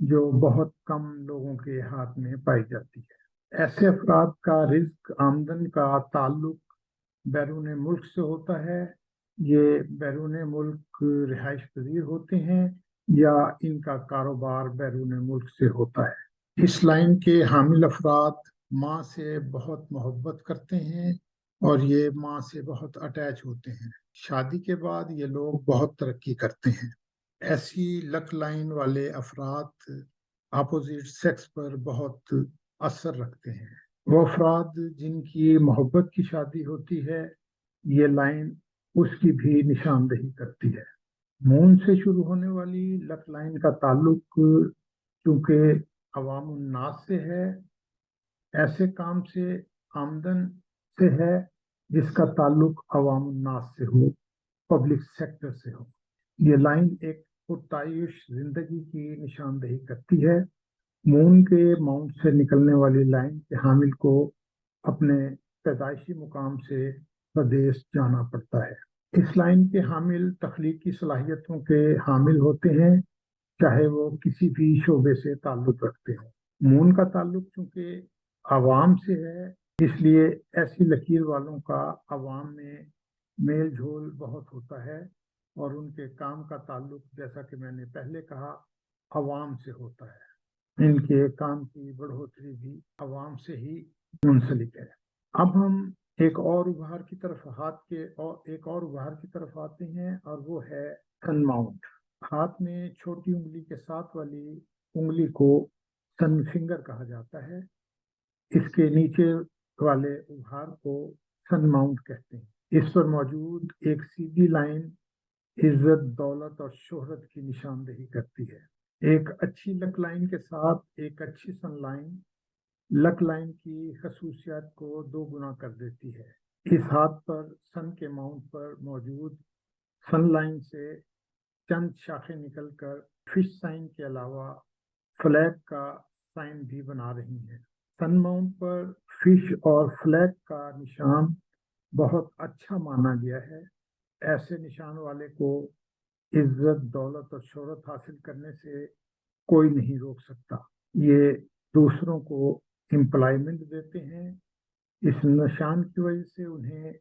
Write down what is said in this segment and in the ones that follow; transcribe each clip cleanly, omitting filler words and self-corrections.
جو بہت کم لوگوں کے ہاتھ میں پائی جاتی ہے۔ ایسے افراد کا رزق آمدن کا تعلق بیرون ملک سے ہوتا ہے۔ یہ بیرون ملک رہائش پذیر ہوتے ہیں یا ان کا کاروبار بیرون ملک سے ہوتا ہے۔ اس لائن کے حامل افراد ماں سے بہت محبت کرتے ہیں اور یہ ماں سے بہت اٹیچ ہوتے ہیں۔ شادی کے بعد یہ لوگ بہت ترقی کرتے ہیں۔ ایسی لک لائن والے افراد اپوزٹ سیکس پر بہت اثر رکھتے ہیں۔ وہ افراد جن کی محبت کی شادی ہوتی ہے، یہ لائن اس کی بھی نشاندہی کرتی ہے۔ مون سے شروع ہونے والی لک لائن کا تعلق چونکہ عوام الناس سے ہے، ایسے کام سے آمدن سے ہے جس کا تعلق عوام الناس سے ہو، پبلک سیکٹر سے ہو۔ یہ لائن ایک پرتعیش زندگی کی نشاندہی کرتی ہے۔ مون کے ماؤنٹ سے نکلنے والی لائن کے حامل کو اپنے پیدائشی مقام سے پردیس جانا پڑتا ہے۔ اس لائن کے حامل تخلیقی صلاحیتوں کے حامل ہوتے ہیں، چاہے وہ کسی بھی شعبے سے تعلق رکھتے ہوں۔ مون کا تعلق چونکہ عوام سے ہے، اس لیے ایسی لکیر والوں کا عوام میں میل جھول بہت ہوتا ہے اور ان کے کام کا تعلق، جیسا کہ میں نے پہلے کہا، عوام سے ہوتا ہے۔ ان کے کام کی بڑھوتری بھی عوام سے ہی منسلک ہے۔ اب ہم ایک اور ابھار کی طرف آتے ہیں اور وہ ہے سن ماؤنٹ۔ ہاتھ میں چھوٹی انگلی کے ساتھ والی انگلی کو سن فنگر کہا جاتا ہے۔ اس کے نیچے والے ابھار کو سن ماؤنٹ کہتے ہیں۔ اس پر موجود ایک سیدھی لائن عزت، دولت اور شہرت کی نشاندہی کرتی ہے۔ ایک اچھی لک لائن کے ساتھ ایک اچھی سن لائن لک لائن کی خصوصیات کو دو گنا کر دیتی ہے۔ اس ہاتھ پر سن کے ماؤنٹ پر موجود سن لائن سے چند شاخیں نکل کر فش سائن کے علاوہ فلیگ کا سائن بھی بنا رہی ہیں۔ سن ماؤنٹ پر فش اور فلیگ کا نشان بہت اچھا مانا گیا ہے۔ ایسے نشان والے کو عزت، دولت اور شہرت حاصل کرنے سے کوئی نہیں روک سکتا۔ یہ دوسروں کو امپلائمنٹ دیتے ہیں۔ اس نشان کی وجہ سے انہیں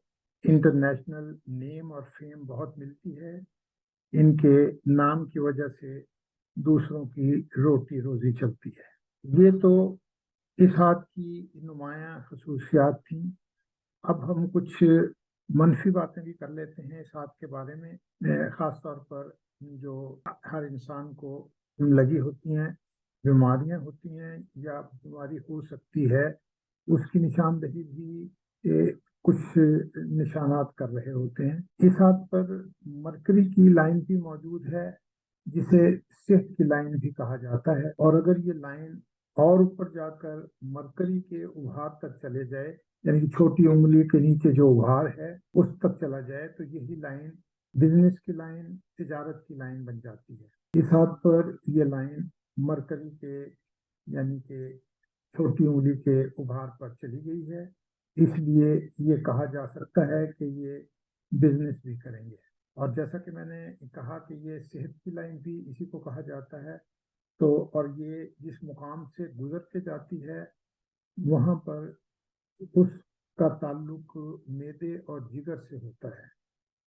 انٹرنیشنل نیم اور فیم بہت ملتی ہے۔ ان کے نام کی وجہ سے دوسروں کی روٹی روزی چلتی ہے۔ یہ تو اس ہاتھ کی نمایاں خصوصیات تھیں۔ اب ہم کچھ منفی باتیں بھی کر لیتے ہیں اس ہاتھ کے بارے میں، خاص طور پر جو ہر انسان کو لگی ہوتی ہیں، بیماریاں ہوتی ہیں یا بیماری ہو سکتی ہے، اس کی نشاندہی بھی کچھ نشانات کر رہے ہوتے ہیں۔ اس ہاتھ پر مرکری کی لائن بھی موجود ہے، جسے صحت کی لائن بھی کہا جاتا ہے، اور اگر یہ لائن اور اوپر جا کر مرکری کے ابھار تک چلے جائے، یعنی کہ چھوٹی انگلی کے نیچے جو ابھار ہے اس تک چلا جائے، تو یہی لائن بزنس کی لائن، تجارت کی لائن بن جاتی ہے۔ اس ہاتھ پر یہ لائن مرکری کے یعنی کہ چھوٹی انگلی کے ابھار پر چلی گئی ہے، اس لیے یہ کہا جا سکتا ہے کہ یہ بزنس بھی کریں گے۔ اور جیسا کہ میں نے کہا کہ یہ صحت کی لائن بھی اسی کو کہا جاتا ہے، تو اور یہ جس مقام سے گزر کے جاتی ہے وہاں پر اس کا تعلق معدے اور جگر سے ہوتا ہے،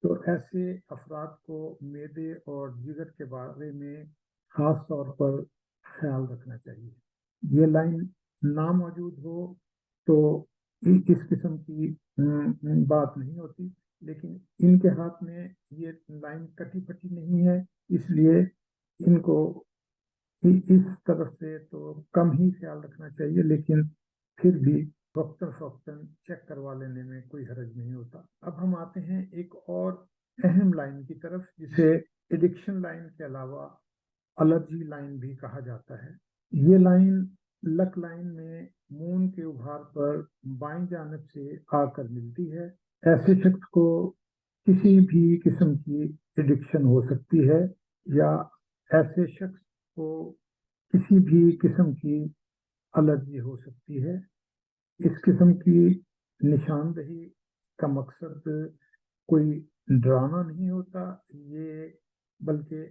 تو ایسے افراد کو معدے اور جگر کے بارے میں خاص طور پر خیال رکھنا چاہیے۔ یہ لائن نہ موجود ہو تو اس قسم کی بات نہیں ہوتی، لیکن ان کے ہاتھ میں یہ لائن کٹی پٹی نہیں ہے، اس لیے ان کو اس طرف سے تو کم ہی خیال رکھنا چاہیے، لیکن پھر بھی وقتاً فوقتاً چیک کروا لینے میں کوئی حرج نہیں ہوتا۔ اب ہم آتے ہیں ایک اور اہم لائن کی طرف، جسے ایڈکشن لائن کے علاوہ الرجی لائن بھی کہا جاتا ہے۔ یہ لائن لک لائن میں مون کے ابھار پر بائیں جانب سے آ کر ملتی ہے۔ ایسے شخص کو کسی بھی قسم کی ایڈکشن ہو سکتی ہے یا ایسے شخص کو کسی بھی قسم کی الرجی ہو سکتی ہے۔ اس قسم کی نشاندہی کا مقصد کوئی ڈرانا نہیں ہوتا، یہ بلکہ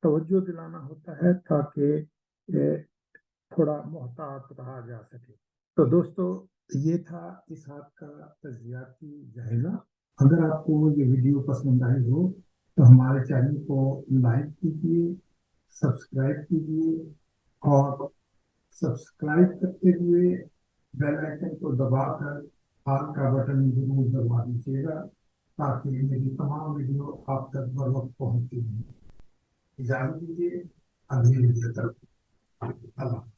توجہ دلانا ہوتا ہے تاکہ تھوڑا محتاط رہا جا سکے۔ تو دوستو یہ تھا اس ہاتھ کا تجزیاتی جائزہ۔ اگر آپ کو یہ ویڈیو پسند آئی ہو تو ہمارے چینل کو لائک کیجیے، سبسکرائب کیجیے، اور سبسکرائب کرتے ہوئے بیل آئکن کو دبا کر آل کا بٹن ضرور دبا دیجیے گا تاکہ میری تمام ویڈیو آپ تک بر وقت پہنچتی ہیں۔ اجازت دیجیے، اگلی ویڈیو تک اللہ